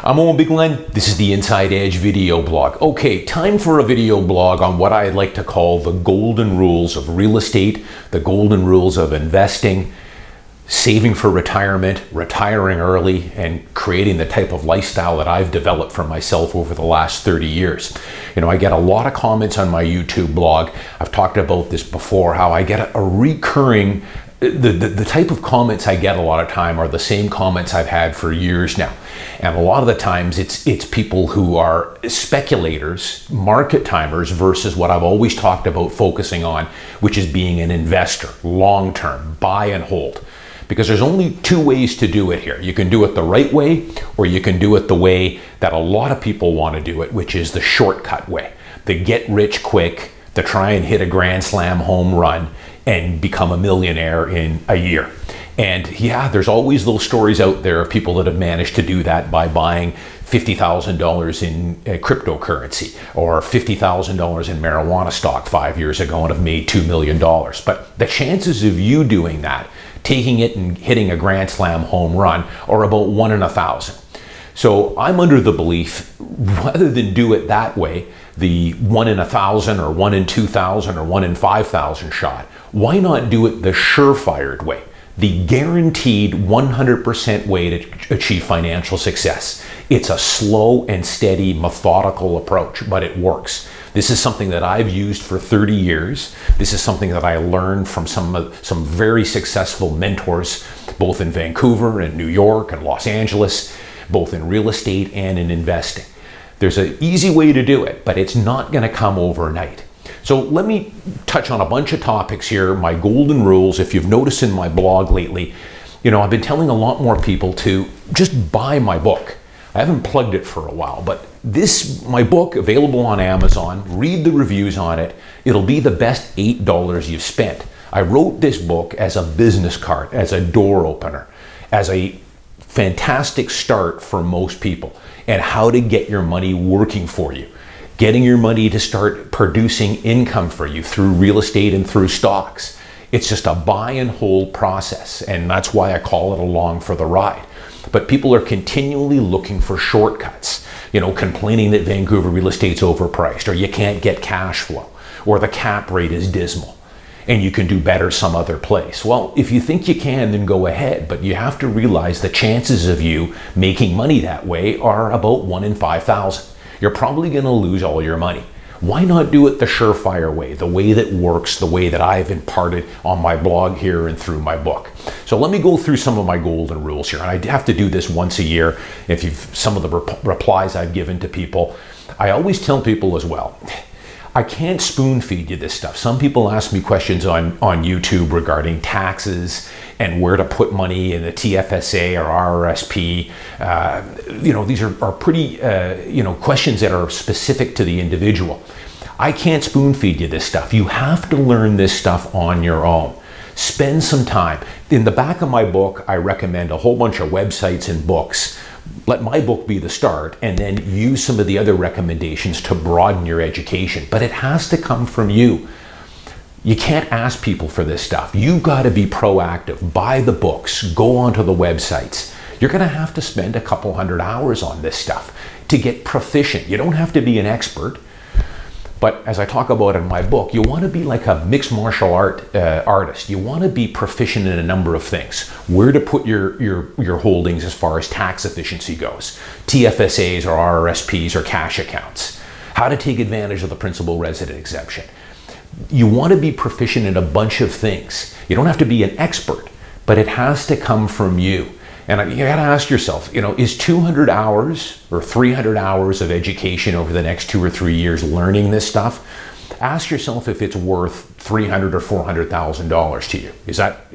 I'm Owen Bigland. This is the Inside Edge video blog. Okay, time for a video blog on what I'd like to call the golden rules of real estate, the golden rules of investing, saving for retirement, retiring early, and creating the type of lifestyle that I've developed for myself over the last 30 years. You know, I get a lot of comments on my YouTube blog. I've talked about this before, how I get a recurring, the type of comments I get a lot of time are the same comments I've had for years now. And a lot of the times it's people who are speculators, market timers, versus what I've always talked about focusing on, which is being an investor, long-term, buy and hold. Because there's only two ways to do it here. You can do it the right way, or you can do it the way that a lot of people want to do it, which is the shortcut way. The get rich quick, to try and hit a grand slam home run and become a millionaire in a year. And yeah, there's always those stories out there of people that have managed to do that by buying $50,000 in cryptocurrency or $50,000 in marijuana stock 5 years ago and have made $2 million. But the chances of you doing that, taking it and hitting a grand slam home run, are about 1 in 1,000. So I'm under the belief, rather than do it that way, the 1 in 1,000 or 1 in 2,000 or 1 in 5,000 shot, why not do it the surefire way? The guaranteed 100% way to achieve financial success. It's a slow and steady, methodical approach, but it works. This is something that I've used for 30 years. This is something that I learned from some very successful mentors, both in Vancouver and New York and Los Angeles, both in real estate and in investing. There's an easy way to do it, but it's not going to come overnight. So let me touch on a bunch of topics here, my golden rules. If you've noticed in my blog lately, you know, I've been telling a lot more people to just buy my book. I haven't plugged it for a while, but my book, available on Amazon, read the reviews on it. It'll be the best $8 you've spent. I wrote this book as a business card, as a door opener, as a fantastic start for most people, and how to get your money working for you. Getting your money to start producing income for you through real estate and through stocks. It's just a buy and hold process, and that's why I call it along for the ride. But people are continually looking for shortcuts, you know, complaining that Vancouver real estate's overpriced, or you can't get cash flow, or the cap rate is dismal, and you can do better some other place. Well, if you think you can, then go ahead, but you have to realize the chances of you making money that way are about 1 in 5,000. You're probably going to lose all your money. Why not do it the surefire way, the way that works, the way that I've imparted on my blog here and through my book? So let me go through some of my golden rules here. And I have to do this once a year. If some of the replies I've given to people, I always tell people as well, I can't spoon feed you this stuff. Some people ask me questions on YouTube regarding taxes and where to put money in the TFSA or RRSP. You know, these are pretty, you know, questions that are specific to the individual. I can't spoon feed you this stuff. You have to learn this stuff on your own. Spend some time. In the back of my book, I recommend a whole bunch of websites and books. Let my book be the start, and then use some of the other recommendations to broaden your education. But it has to come from you. You can't ask people for this stuff. You've got to be proactive. Buy the books. Go onto the websites. You're going to have to spend a couple hundred hours on this stuff to get proficient. You don't have to be an expert. But as I talk about in my book, you want to be like a mixed martial artist. You want to be proficient in a number of things. Where to put your holdings as far as tax efficiency goes. TFSAs or RRSPs or cash accounts. How to take advantage of the principal resident exemption. You want to be proficient in a bunch of things. You don't have to be an expert, but it has to come from you. And you got to ask yourself, you know, is 200 hours or 300 hours of education over the next 2 or 3 years learning this stuff? Ask yourself if it's worth $300,000 or $400,000 to you. Is that?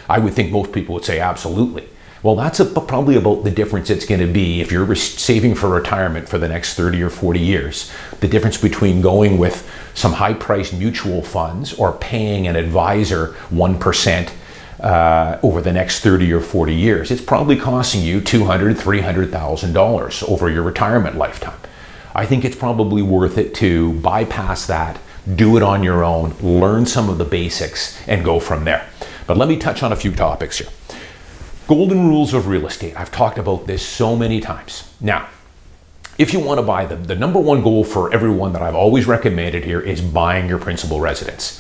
I would think most people would say absolutely. Well, that's probably about the difference it's going to be if you're saving for retirement for the next 30 or 40 years. The difference between going with some high-priced mutual funds or paying an advisor 1% over the next 30 or 40 years. It's probably costing you $200,000, $300,000 over your retirement lifetime. I think it's probably worth it to bypass that, do it on your own, learn some of the basics, and go from there. But let me touch on a few topics here. Golden rules of real estate. I've talked about this so many times. Now, if you want to buy them, the number one goal for everyone that I've always recommended here is buying your principal residence,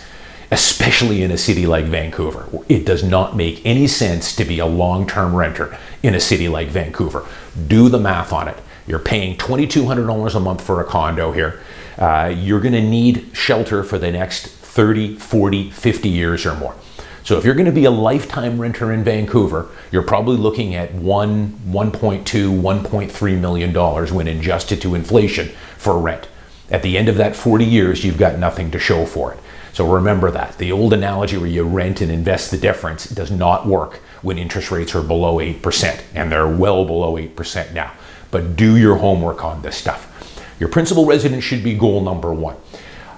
especially in a city like Vancouver. It does not make any sense to be a long-term renter in a city like Vancouver. Do the math on it. You're paying $2,200 a month for a condo here. You're going to need shelter for the next 30, 40, 50 years or more. So if you're going to be a lifetime renter in Vancouver, you're probably looking at $1.2, $1.3 million when adjusted to inflation for rent. At the end of that 40 years, you've got nothing to show for it. So remember that. The old analogy where you rent and invest the difference does not work when interest rates are below 8%, and they're well below 8% now. But do your homework on this stuff. Your principal residence should be goal number one.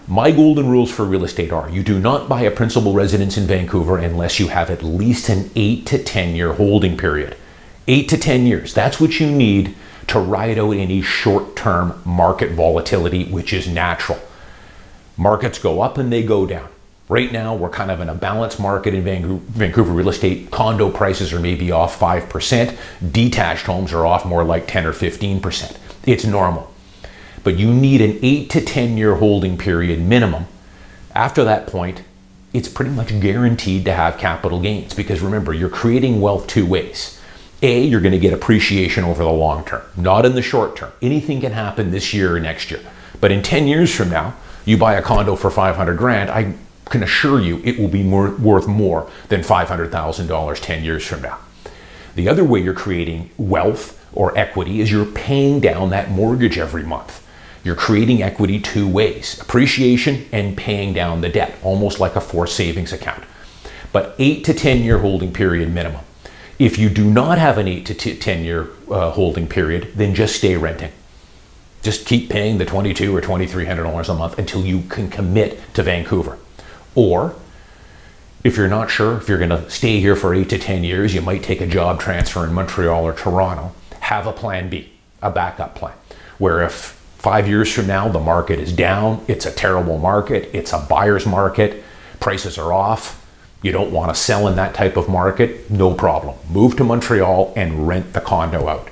My golden rules for real estate are: you do not buy a principal residence in Vancouver unless you have at least an 8 to 10 year holding period. 8 to 10 years, that's what you need to ride out any short-term market volatility, which is natural. Markets go up and they go down. Right now, we're kind of in a balanced market in Vancouver real estate. Condo prices are maybe off 5%. Detached homes are off more like 10 or 15%. It's normal. But you need an 8 to 10 year holding period minimum. After that point, it's pretty much guaranteed to have capital gains, because remember, you're creating wealth two ways. A, you're going to get appreciation over the long term, not in the short term. Anything can happen this year or next year. But in 10 years from now, you buy a condo for 500 grand, I can assure you it will be worth more than $500,000 10 years from now. The other way you're creating wealth or equity is you're paying down that mortgage every month. You're creating equity two ways: appreciation and paying down the debt, almost like a forced savings account. But 8 to 10 year holding period minimum. If you do not have an 8 to 10 year holding period, then just stay renting. Just keep paying the $2,200 or $2,300 a month until you can commit to Vancouver. Or if you're not sure if you're going to stay here for 8 to 10 years, you might take a job transfer in Montreal or Toronto. Have a plan B, a backup plan, where if 5 years from now the market is down, it's a terrible market, it's a buyer's market, prices are off, you don't want to sell in that type of market, no problem. Move to Montreal and rent the condo out.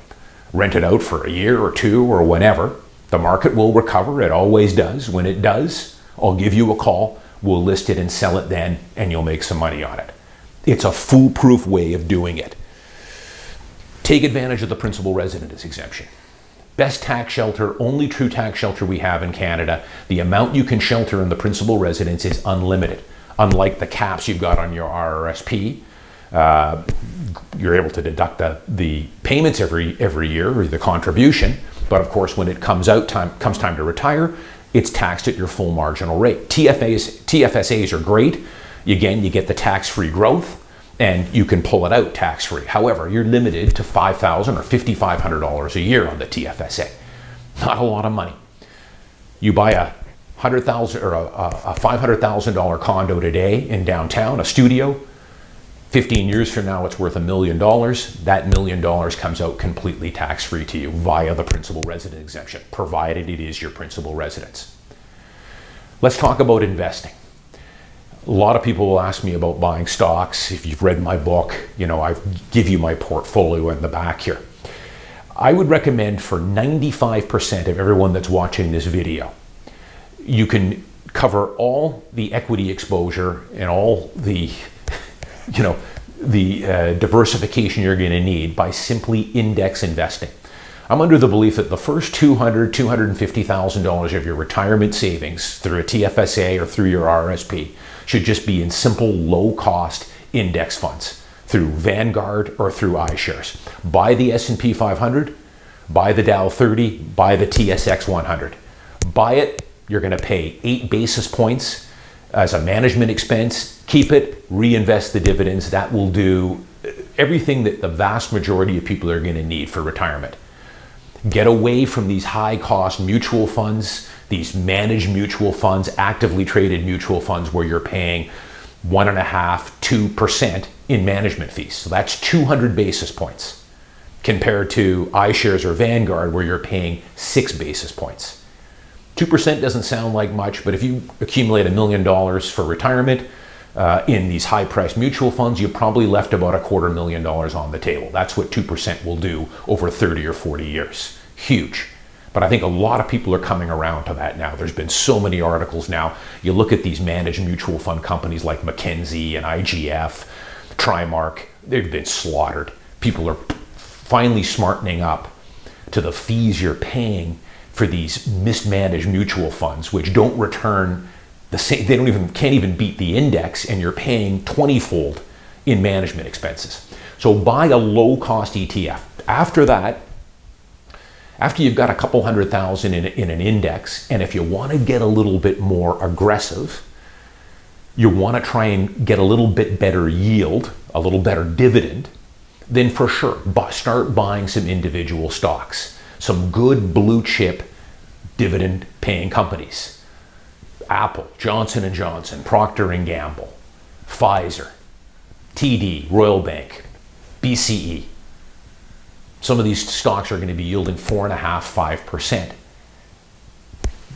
Rent it out for a year or two or whenever. The market will recover, it always does. When it does, I'll give you a call, we'll list it and sell it then, and you'll make some money on it. It's a foolproof way of doing it. Take advantage of the principal residence exemption. Best tax shelter, only true tax shelter we have in Canada. The amount you can shelter in the principal residence is unlimited. Unlike the caps you've got on your RRSP, you're able to deduct the payments every year, or the contribution. But of course, when it comes time to retire, it's taxed at your full marginal rate. TFSAs are great. Again, you get the tax-free growth, and you can pull it out tax-free. However, you're limited to $5,000 or $5,500 a year on the TFSA. Not a lot of money. You buy a $100,000 or a $500,000 condo today in downtown, a studio. 15 years from now, it's worth $1 million. That $1 million comes out completely tax-free to you via the principal residence exemption, provided it is your principal residence. Let's talk about investing. A lot of people will ask me about buying stocks. If you've read my book, you know, I give you my portfolio in the back here. I would recommend for 95% of everyone that's watching this video, you can cover all the equity exposure and all the, diversification you're going to need by simply index investing. I'm under the belief that the first $200,000, $250,000 of your retirement savings through a TFSA or through your RSP should just be in simple, low-cost index funds through Vanguard or through iShares. Buy the S&P 500, buy the Dow 30, buy the TSX 100. Buy it, you're going to pay 8 basis points as a management expense. Keep it, reinvest the dividends. That will do everything that the vast majority of people are going to need for retirement. Get away from these high-cost mutual funds, these managed mutual funds, actively traded mutual funds where you're paying 1.5%, 2% in management fees. So that's 200 basis points compared to iShares or Vanguard where you're paying 6 basis points. 2% doesn't sound like much, but if you accumulate $1 million for retirement, in these high-priced mutual funds, you probably left about $250,000 on the table. That's what 2% will do over 30 or 40 years. Huge. But I think a lot of people are coming around to that now. There's been so many articles now. You look at these managed mutual fund companies like McKinsey and IGF, Trimark, they've been slaughtered. People are finally smartening up to the fees you're paying for these mismanaged mutual funds, which don't return the same, can't even beat the index, and you're paying 20-fold in management expenses. So buy a low-cost ETF. After that, after you've got a couple $100,000 in an index, and if you want to get a little bit more aggressive, you want to try and get a little bit better yield, a little better dividend, then for sure, start buying some individual stocks, some good blue chip dividend paying companies. Apple, Johnson & Johnson, Procter & Gamble, Pfizer, TD, Royal Bank, BCE. Some of these stocks are going to be yielding 4.5–5%.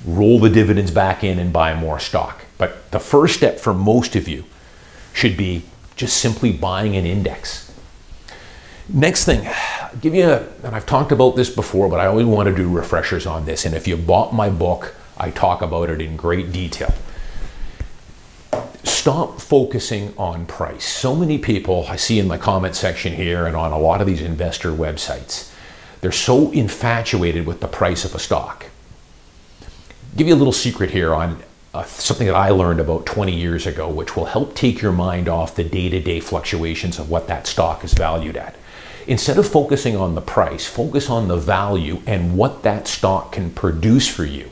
Roll the dividends back in and buy more stock. But the first step for most of you should be just simply buying an index. Next thing, I'll give you and I've talked about this before, but I always want to do refreshers on this. And if you bought my book, I talk about it in great detail. Stop focusing on price. So many people I see in my comment section here and on a lot of these investor websites, they're so infatuated with the price of a stock. I'll give you a little secret here on something that I learned about 20 years ago, which will help take your mind off the day-to-day fluctuations of what that stock is valued at. Instead of focusing on the price, focus on the value and what that stock can produce for you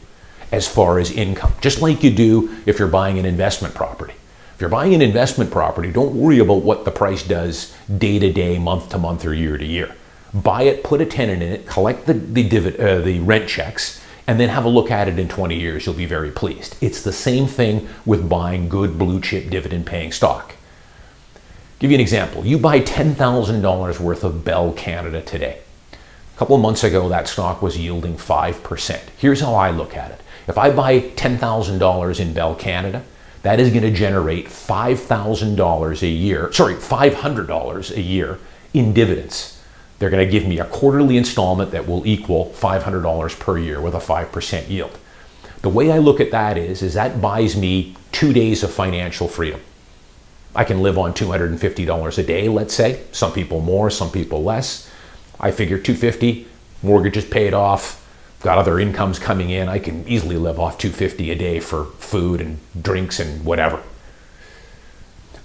as far as income, just like you do if you're buying an investment property. If you're buying an investment property, don't worry about what the price does day to day, month to month, or year to year. Buy it, put a tenant in it, collect the rent checks, and then have a look at it in 20 years. You'll be very pleased. It's the same thing with buying good blue chip dividend paying stock. Give you an example. You buy $10,000 worth of Bell Canada today. A couple of months ago, that stock was yielding 5%. Here's how I look at it. If I buy $10,000 in Bell Canada, that is going to generate $5,000 a year, $500 a year in dividends. They're going to give me a quarterly installment that will equal $500 per year with a 5% yield. The way I look at that is that buys me 2 days of financial freedom. I can live on $250 a day, let's say. Some people more, some people less. I figure $250, mortgage is paid off, got other incomes coming in. I can easily live off $250 a day for food and drinks and whatever.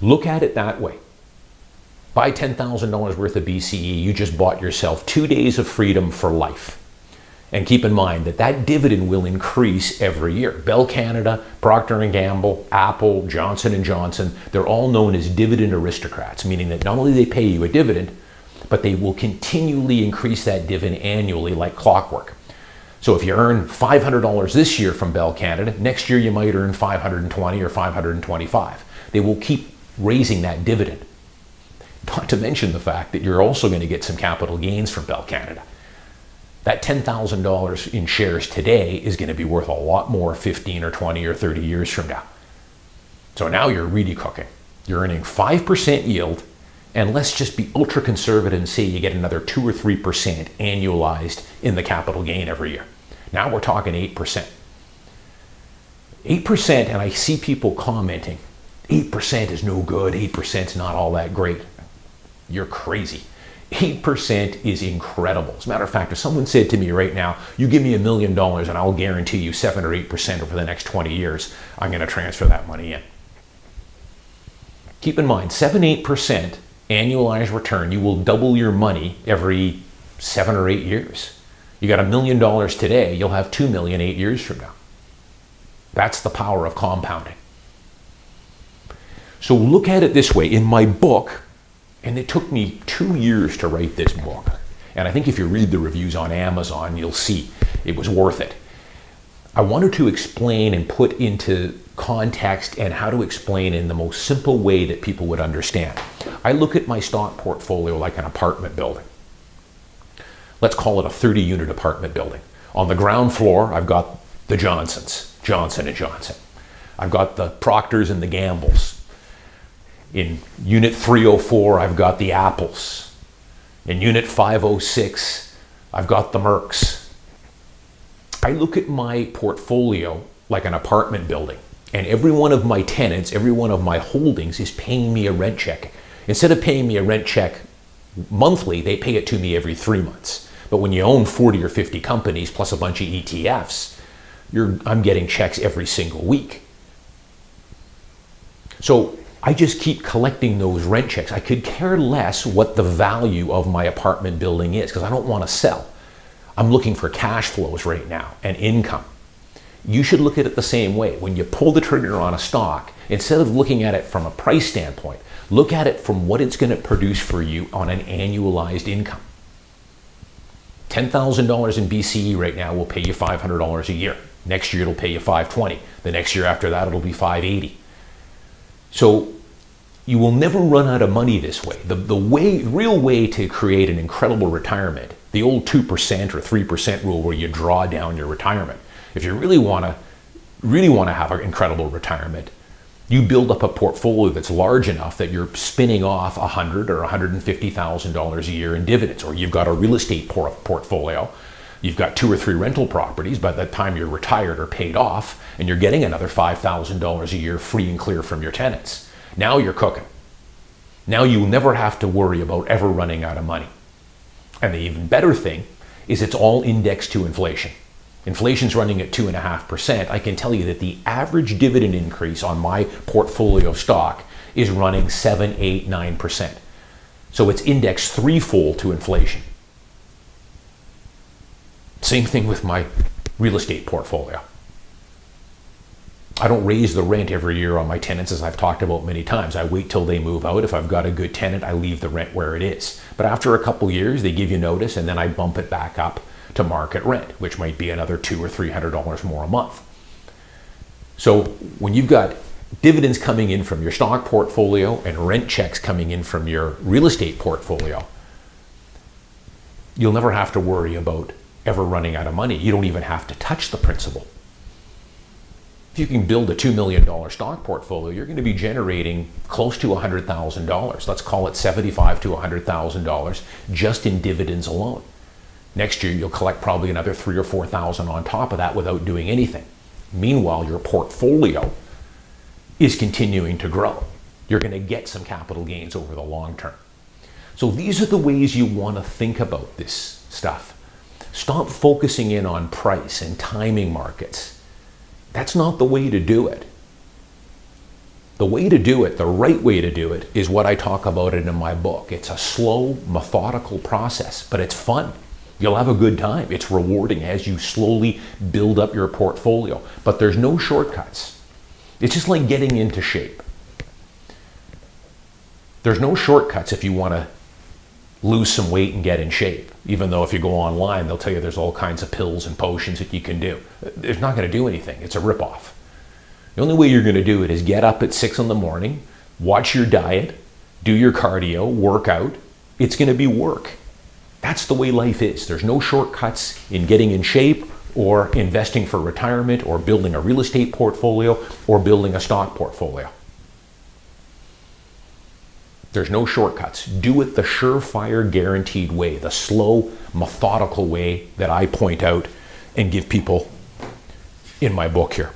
Look at it that way. Buy $10,000 worth of BCE, you just bought yourself 2 days of freedom for life. And keep in mind that that dividend will increase every year. Bell Canada, Procter & Gamble, Apple, Johnson & Johnson, they're all known as dividend aristocrats, meaning that not only do they pay you a dividend, but they will continually increase that dividend annually like clockwork. So if you earn $500 this year from Bell Canada, next year you might earn $520 or $525. They will keep raising that dividend. Not to mention the fact that you're also going to get some capital gains from Bell Canada. That $10,000 in shares today is going to be worth a lot more 15 or 20 or 30 years from now. So now you're really cooking. You're earning 5% yield, and let's just be ultra conservative and say you get another 2 or 3% annualized in the capital gain every year. Now we're talking 8%. 8%, and I see people commenting, 8% is no good, 8% is not all that great. You're crazy. 8% is incredible. As a matter of fact, if someone said to me right now, you give me $1 million and I'll guarantee you 7 or 8% over the next 20 years, I'm going to transfer that money in. Keep in mind, 7–8% annualized return, you will double your money every 7 or 8 years. You got $1 million today, you'll have $2 million 8 years from now. That's the power of compounding. So look at it this way. In my book, and it took me 2 years to write this book, and I think if you read the reviews on Amazon, you'll see it was worth it. I wanted to explain and put into context and how to explain in the most simple way that people would understand. I look at my stock portfolio like an apartment building. Let's call it a 30-unit apartment building. On the ground floor, I've got the Johnsons, Johnson & Johnson. I've got the Procters and the Gambles. In unit 304, I've got the Apples. In unit 506, I've got the Mercs. I look at my portfolio like an apartment building, and every one of my tenants, every one of my holdings is paying me a rent check. Instead of paying me a rent check monthly, they pay it to me every 3 months. But when you own 40 or 50 companies plus a bunch of ETFs, I'm getting checks every single week. So I just keep collecting those rent checks. I could care less what the value of my apartment building is because I don't want to sell. I'm looking for cash flows right now and income. You should look at it the same way. When you pull the trigger on a stock, instead of looking at it from a price standpoint, look at it from what it's going to produce for you on an annualized income. $10,000 in BCE right now will pay you $500 a year. Next year it'll pay you $520. The next year after that it'll be $580. So you will never run out of money this way. The real way to create an incredible retirement, the old 2% or 3% rule where you draw down your retirement. If you really want to have an incredible retirement, you build up a portfolio that's large enough that you're spinning off $100,000 or $150,000 a year in dividends, or you've got a real estate portfolio. You've got 2 or 3 rental properties by the time you're retired or paid off, and you're getting another $5,000 a year free and clear from your tenants. Now you're cooking. Now you'll never have to worry about ever running out of money. And the even better thing is it's all indexed to inflation. Inflation's running at 2.5%. I can tell you that the average dividend increase on my portfolio of stock is running 7, 8, 9%. So it's indexed threefold to inflation. Same thing with my real estate portfolio. I don't raise the rent every year on my tenants, as I've talked about many times. I wait till they move out. If I've got a good tenant, I leave the rent where it is. But after a couple years, they give you notice, and then I bump it back up to market rent, which might be another $200 or $300 more a month. So when you've got dividends coming in from your stock portfolio and rent checks coming in from your real estate portfolio, you'll never have to worry about ever running out of money. You don't even have to touch the principal. If you can build a $2 million stock portfolio, you're going to be generating close to $100,000. Let's call it $75,000 to $100,000 just in dividends alone. Next year, you'll collect probably another $3,000 or $4,000 on top of that without doing anything. Meanwhile, your portfolio is continuing to grow. You're going to get some capital gains over the long term. So these are the ways you want to think about this stuff. Stop focusing in on price and timing markets. That's not the way to do it. The way to do it, the right way to do it, is what I talk about in my book. It's a slow, methodical process, but it's fun. You'll have a good time. It's rewarding as you slowly build up your portfolio. But there's no shortcuts. It's just like getting into shape. There's no shortcuts if you want to lose some weight and get in shape. Even though if you go online, they'll tell you there's all kinds of pills and potions that you can do. It's not going to do anything. It's a ripoff. The only way you're going to do it is get up at 6 in the morning, watch your diet, do your cardio, work out. It's going to be work. That's the way life is. There's no shortcuts in getting in shape or investing for retirement or building a real estate portfolio or building a stock portfolio. There's no shortcuts. Do it the surefire, guaranteed way, the slow, methodical way that I point out and give people in my book here.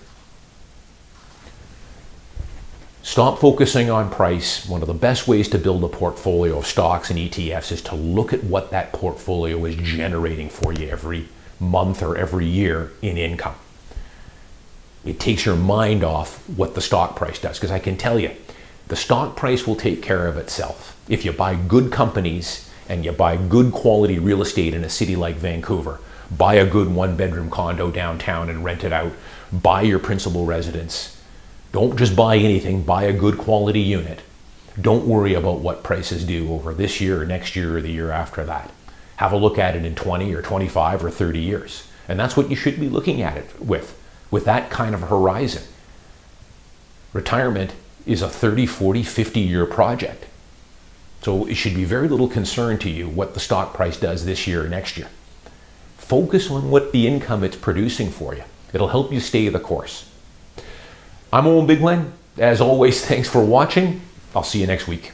Stop focusing on price. One of the best ways to build a portfolio of stocks and ETFs is to look at what that portfolio is generating for you every month or every year in income. It takes your mind off what the stock price does, because I can tell you, the stock price will take care of itself. If you buy good companies and you buy good quality real estate in a city like Vancouver, buy a good 1-bedroom condo downtown and rent it out, buy your principal residence. Don't just buy anything, buy a good quality unit. Don't worry about what prices do over this year or next year or the year after that. Have a look at it in 20 or 25 or 30 years. And that's what you should be looking at it with that kind of horizon. Retirement is a 30, 40, 50-year project. So it should be very little concern to you what the stock price does this year or next year. Focus on what the income it's producing for you. It'll help you stay the course. I'm Owen Bigland. As always, thanks for watching. I'll see you next week.